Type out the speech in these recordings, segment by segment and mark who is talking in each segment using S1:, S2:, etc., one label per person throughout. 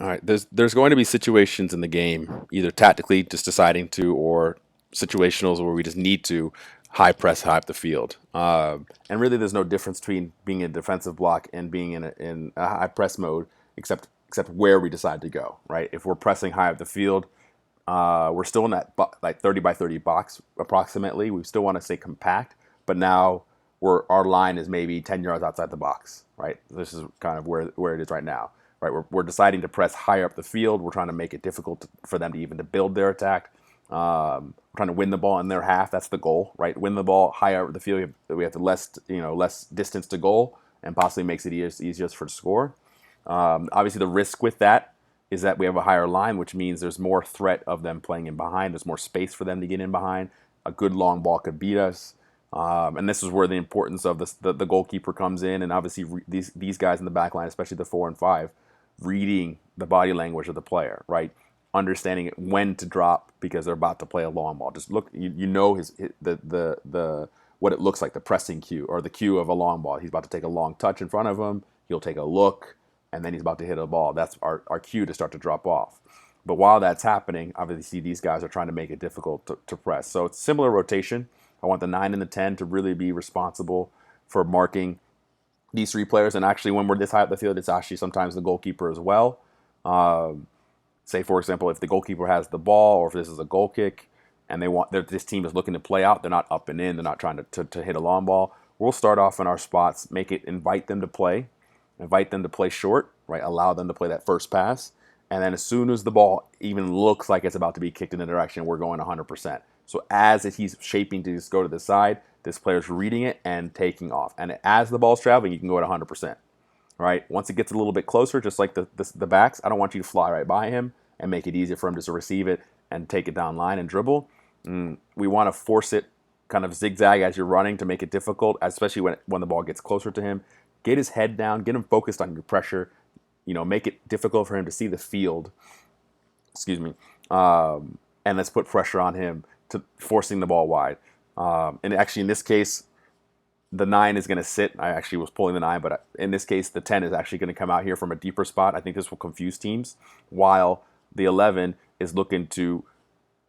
S1: All right, there's going to be situations in the game, either tactically just deciding to, or situationals where we just need to high press, high up the field. And really, there's no difference between being in a defensive block and being in a high press mode, except where we decide to go. Right? If we're pressing high up the field, we're still in that like 30 by 30 box approximately. We still want to stay compact, but now our line is maybe 10 yards outside the box. Right? This is kind of where it is right now. Right? We're deciding to press higher up the field. We're trying to make it difficult for them to even to build their attack. We're trying to win the ball in their half. That's the goal, right? Win the ball higher up the field. We have the less distance to goal, and possibly makes it easier for the score. Obviously, the risk with that is that we have a higher line, which means there's more threat of them playing in behind. There's more space for them to get in behind. A good long ball could beat us. And this is where the importance of the goalkeeper comes in, and obviously these guys in the back line, especially the 4 and 5, reading the body language of the player, right? Understanding when to drop because they're about to play a long ball. Just look, you know the what it looks like, the pressing cue or the cue of a long ball. He's about to take a long touch in front of him. He'll take a look, and then he's about to hit a ball. That's our cue to start to drop off. But while that's happening, obviously these guys are trying to make it difficult to press. So it's similar rotation. I want the 9 and the 10 to really be responsible for marking these three players. And actually, when we're this high up the field, it's actually sometimes the goalkeeper as well. Um, Say, for example, if the goalkeeper has the ball, or if this is a goal kick, and this team is looking to play out, they're not up and in, they're not trying to hit a long ball. We'll start off in our spots, invite them to play short, right? Allow them to play that first pass, and then as soon as the ball even looks like it's about to be kicked in the direction, we're going 100%. So as he's shaping to just go to the side, this player's reading it and taking off, and as the ball's traveling, you can go at 100%. Right? Once it gets a little bit closer, just like the backs, I don't want you to fly right by him and make it easier for him just to receive it and take it down line and dribble. We want to force it kind of zigzag as you're running to make it difficult, especially when the ball gets closer to him. Get his head down, get him focused on your pressure. Make it difficult for him to see the field. Excuse me. And let's put pressure on him to forcing the ball wide. And actually, in this case, the 9 is going to sit. I actually was pulling the 9, but in this case, the 10 is actually going to come out here from a deeper spot. I think this will confuse teams, while the 11 is looking to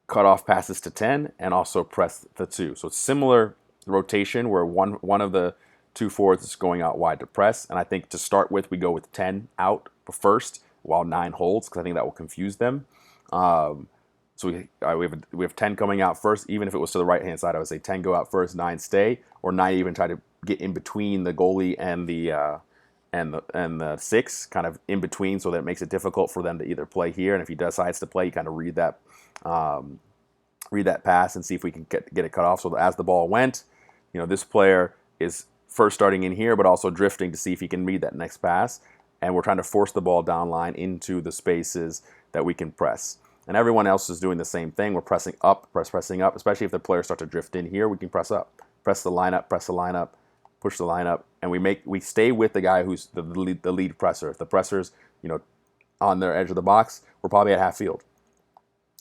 S1: cut off passes to 10 and also press the 2. So it's similar rotation where one of the two forwards is going out wide to press. And I think to start with, we go with 10 out first while 9 holds, because I think that will confuse them. So we have 10 coming out first. Even if it was to the right hand side, I would say 10 go out first, 9 stay, or 9 even try to get in between the goalie and the 6, kind of in between, so that it makes it difficult for them to either play here. And if he decides to play, you kind of read that pass and see if we can get it cut off. So as the ball went, this player is first starting in here, but also drifting to see if he can read that next pass. And we're trying to force the ball down line into the spaces that we can press. And everyone else is doing the same thing. We're pressing up, pressing up, especially if the players start to drift in here, we can press up. Press the lineup, push the lineup, and we stay with the guy who's the lead presser. If the presser's, on their edge of the box, we're probably at half field.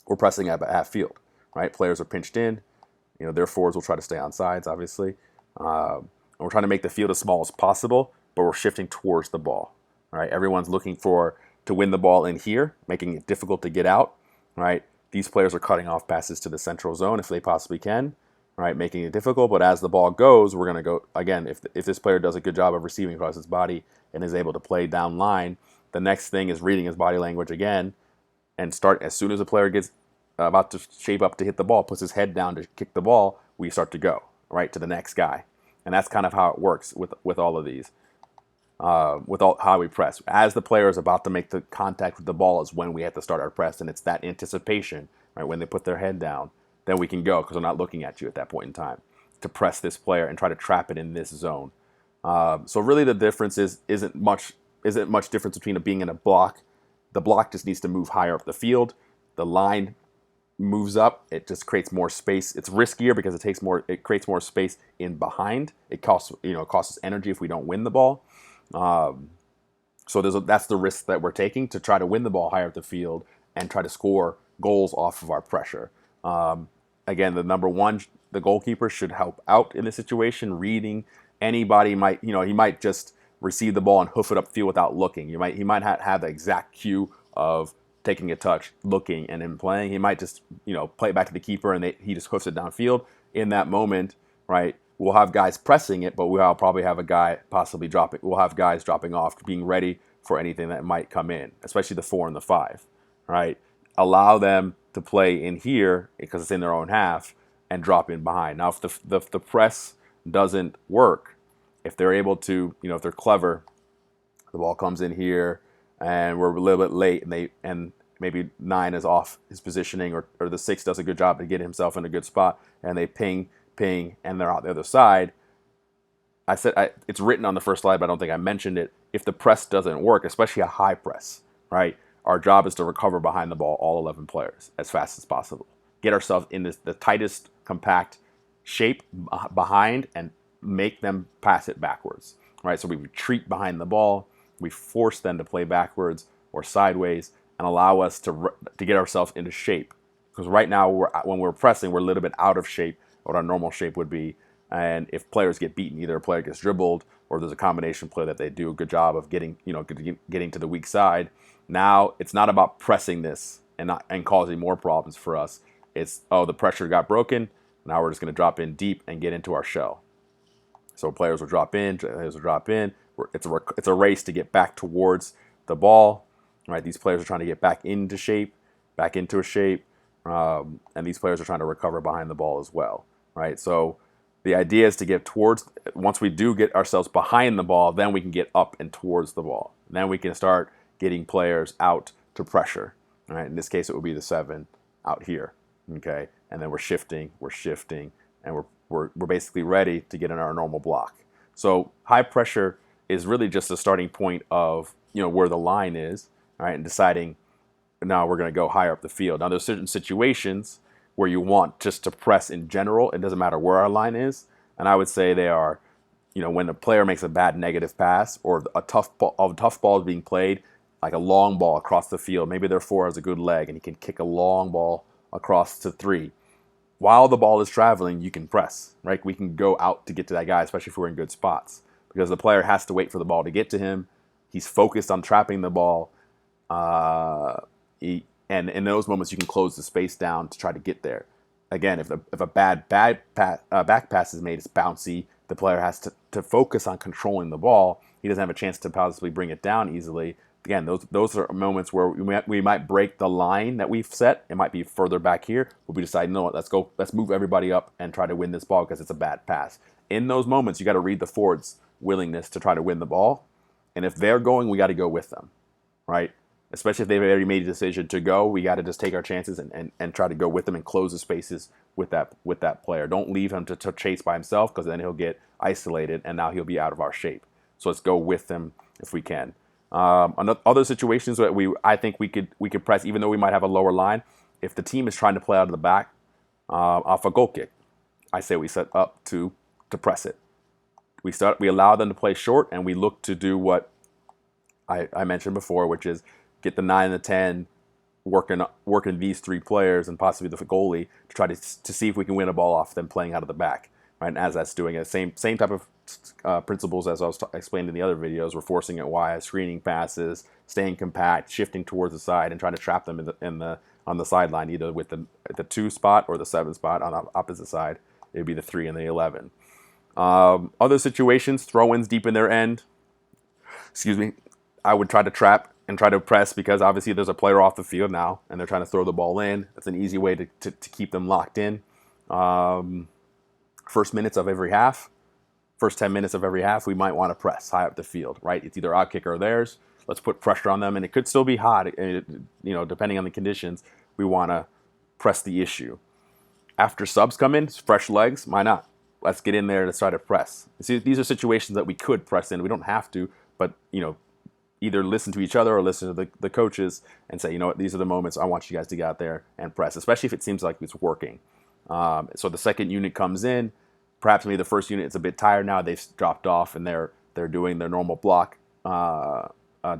S1: We're pressing up at half field, right? Players are pinched in. Their forwards will try to stay on sides, obviously. And we're trying to make the field as small as possible, but we're shifting towards the ball. All right, everyone's looking to win the ball in here, making it difficult to get out. Right, these players are cutting off passes to the central zone if they possibly can. Right, making it difficult. But as the ball goes, we're going to go again. If this player does a good job of receiving across his body and is able to play down line, the next thing is reading his body language again and start as soon as the player gets about to shape up to hit the ball, puts his head down to kick the ball, we start to go right to the next guy, and that's kind of how it works with all of these. With all how we press, as the player is about to make the contact with the ball, is when we have to start our press, and it's that anticipation, right? When they put their head down, then we can go because they're not looking at you at that point in time to press this player and try to trap it in this zone. So really, the difference isn't much difference between it being in a block. The block just needs to move higher up the field. The line moves up, it just creates more space. It's riskier because it creates more space in behind. It costs us energy if we don't win the ball. So that's the risk that we're taking to try to win the ball higher up the field and try to score goals off of our pressure. Again, the goalkeeper should help out in this situation. Reading anybody he might just receive the ball and hoof it upfield without looking. He might have the exact cue of taking a touch, looking, and then playing. He might just, play it back to the keeper and he just hoofs it downfield. In that moment, right, we'll have guys pressing it, but we'll probably have a guy possibly dropping. We'll have guys dropping off, being ready for anything that might come in, especially the 4 and the 5, right? Allow them to play in here because it's in their own half and drop in behind. Now, if the press doesn't work, if they're able to, if they're clever, the ball comes in here and we're a little bit late and maybe 9 is off his positioning or the 6 does a good job to get himself in a good spot and they ping, and they're out the other side. It's written on the first slide, but I don't think I mentioned it. If the press doesn't work, especially a high press, right, our job is to recover behind the ball, all 11 players, as fast as possible. Get ourselves in the tightest, compact shape behind and make them pass it backwards, right? So we retreat behind the ball, we force them to play backwards or sideways, and allow us to get ourselves into shape. Because right now, when we're pressing, we're a little bit out of shape, what our normal shape would be. And if players get beaten, either a player gets dribbled or there's a combination play that they do a good job of getting to the weak side. Now it's not about pressing this and causing more problems for us. It's, the pressure got broken. Now we're just going to drop in deep and get into our shell. So players will drop in. It's a race to get back towards the ball. Right? These players are trying to get back into a shape, and these players are trying to recover behind the ball as well. Right? So the idea is to get towards. Once we do get ourselves behind the ball, then we can get up and towards the ball. Then we can start getting players out to pressure. Right? In this case, it would be the 7 out here. Okay, and then we're shifting, and we're basically ready to get in our normal block. So high pressure is really just a starting point of where the line is, right, and deciding now we're going to go higher up the field. Now there's certain situations where you want just to press in general. It doesn't matter where our line is, and I would say they are, when a player makes a bad negative pass or a tough ball is being played, like a long ball across the field. Maybe their 4 has a good leg and he can kick a long ball across to 3. While the ball is traveling, you can press, right? We can go out to get to that guy, especially if we're in good spots, because the player has to wait for the ball to get to him. He's focused on trapping the ball. And in those moments, you can close the space down to try to get there. Again, if a bad back pass is made, it's bouncy. The player has to focus on controlling the ball. He doesn't have a chance to possibly bring it down easily. Again, those are moments where we might break the line that we've set. It might be further back here, but we decide, no, let's move everybody up and try to win this ball because it's a bad pass. In those moments, you got to read the forward's willingness to try to win the ball, and if they're going, we got to go with them, right? Especially if they've already made a decision to go, we got to just take our chances and try to go with them and close the spaces with that player. Don't leave him to chase by himself, because then he'll get isolated and now he'll be out of our shape. So let's go with them if we can. Other situations that I think we could press, even though we might have a lower line. If the team is trying to play out of the back off a goal kick, I say we set up to press it. We allow them to play short, and we look to do what I mentioned before, which is get the 9 and the 10 working these 3 players and possibly the goalie to try to see if we can win a ball off them playing out of the back. Right, and as that's doing it, same type of principles as I was explained in the other videos. We're forcing it wide, screening passes, staying compact, shifting towards the side, and trying to trap them on the sideline, either with the 2 spot or the 7 spot on the opposite side. It would be the 3 and the 11. Other situations, throw-ins deep in their end. I would try to trap and try to press, because obviously there's a player off the field now, and they're trying to throw the ball in. That's an easy way to keep them locked in. First 10 minutes of every half, we might want to press high up the field, right? It's either our kicker or theirs. Let's put pressure on them, and it could still be hot, depending on the conditions. We want to press the issue. After subs come in, fresh legs, why not? Let's get in there to try to press. See, these are situations that we could press in. We don't have to, but, either listen to each other or listen to the coaches and say, these are the moments I want you guys to get out there and press, especially if it seems like it's working. So the second unit comes in. Perhaps maybe the first unit is a bit tired now. They've dropped off and they're doing their normal block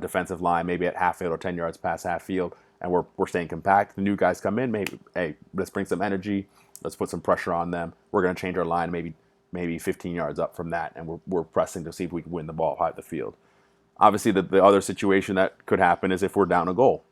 S1: defensive line, maybe at half field or 10 yards past half field, and we're staying compact. The new guys come in. Maybe, hey, let's bring some energy. Let's put some pressure on them. We're going to change our line maybe 15 yards up from that, and we're pressing to see if we can win the ball high at the field. Obviously, the other situation that could happen is if we're down a goal,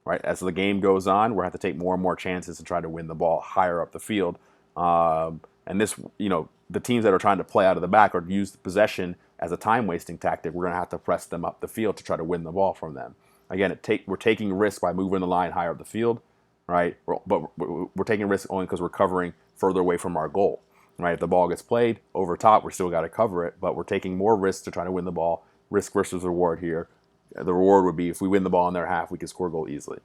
S1: right? As the game goes on, we're going to have to take more and more chances to try to win the ball higher up the field. And this, the teams that are trying to play out of the back or use the possession as a time wasting tactic, we're going to have to press them up the field to try to win the ball from them. Again, we're taking risks by moving the line higher up the field, right? But we're taking risks only because we're covering further away from our goal, right? If the ball gets played over top, we're still got to cover it, but we're taking more risks to try to win the ball. Risk versus reward here. The reward would be if we win the ball in their half, we can score a goal easily.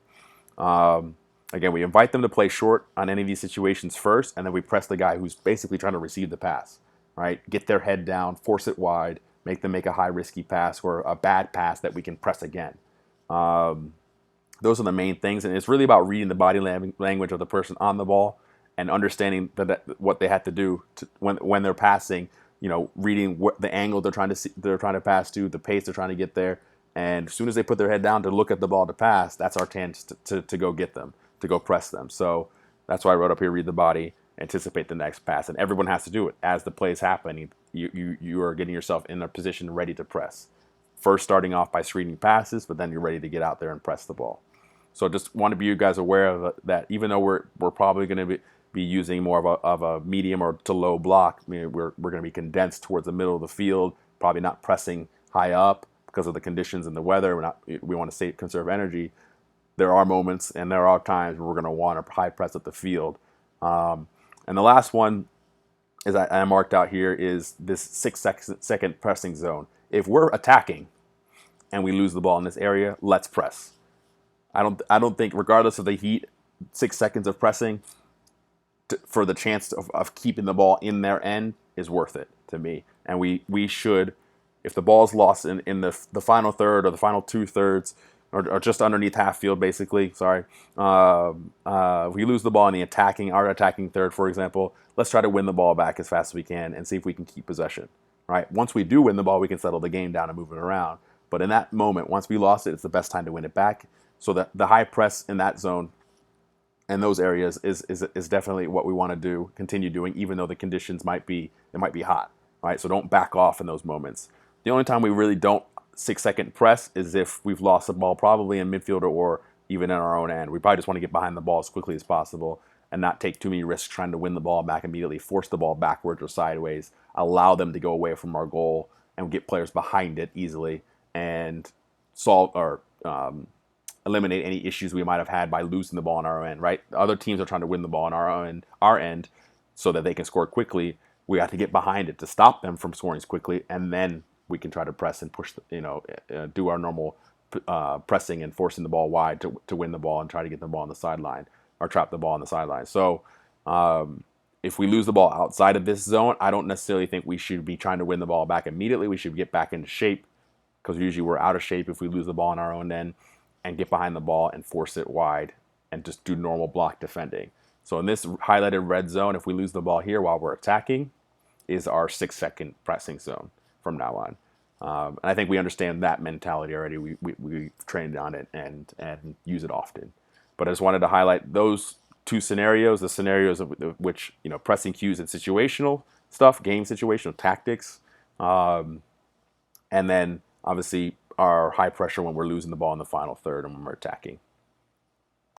S1: Again, we invite them to play short on any of these situations first, and then we press the guy who's basically trying to receive the pass, right? Get their head down, force it wide, make them make a high risky pass or a bad pass that we can press again. Those are the main things, and it's really about reading the body language of the person on the ball and understanding what they have to do when they're passing. Reading what the angle they're trying to pass to, the pace they're trying to get there, and as soon as they put their head down to look at the ball to pass, that's our chance to go get them, to go press them. So that's why I wrote up here: read the body, anticipate the next pass, and everyone has to do it as the play is happening. You are getting yourself in a position ready to press. First, starting off by screening passes, but then you're ready to get out there and press the ball. So just want to be you guys aware of that. Even though we're probably going to be using more of a medium or to low block, we're going to be condensed towards the middle of the field, probably not pressing high up because of the conditions and the weather. We want to conserve energy. There are moments and there are times where we're going to want to high press up the field. And the last one is I marked out here is this 6-second pressing zone. If we're attacking and we lose the ball in this area, let's press. I don't think, regardless of the heat, 6 seconds of pressing for the chance of keeping the ball in their end is worth it to me. And we should, if the ball is lost in the final third or the final 2/3 or just underneath half field, basically, sorry, if we lose the ball in our attacking third, for example, let's try to win the ball back as fast as we can and see if we can keep possession. Right? Once we do win the ball, we can settle the game down and move it around. But in that moment, once we lost it, it's the best time to win it back. So that the high press in that zone and those areas is definitely what we want to continue doing, even though the conditions might be hot, right? So don't back off in those moments. The only time we really don't 6-second press is if we've lost the ball, probably in midfield or even in our own end. We probably just want to get behind the ball as quickly as possible and not take too many risks trying to win the ball back immediately, force the ball backwards or sideways, allow them to go away from our goal and get players behind it easily and solve or eliminate any issues we might have had by losing the ball on our end, right? Other teams are trying to win the ball on our end so that they can score quickly. We have to get behind it to stop them from scoring quickly, and then we can try to press and push, do our normal pressing and forcing the ball wide to win the ball and try to get the ball on the sideline or trap the ball on the sideline. So if we lose the ball outside of this zone, I don't necessarily think we should be trying to win the ball back immediately. We should get back into shape because usually we're out of shape if we lose the ball on our own end, and get behind the ball and force it wide and just do normal block defending. So in this highlighted red zone, if we lose the ball here while we're attacking, is our 6-second pressing zone from now on. And I think we understand that mentality already. We've trained on it and use it often. But I just wanted to highlight those two scenarios, the scenarios of which, pressing cues and situational stuff, game situational tactics, and then obviously our high pressure when we're losing the ball in the final third and when we're attacking.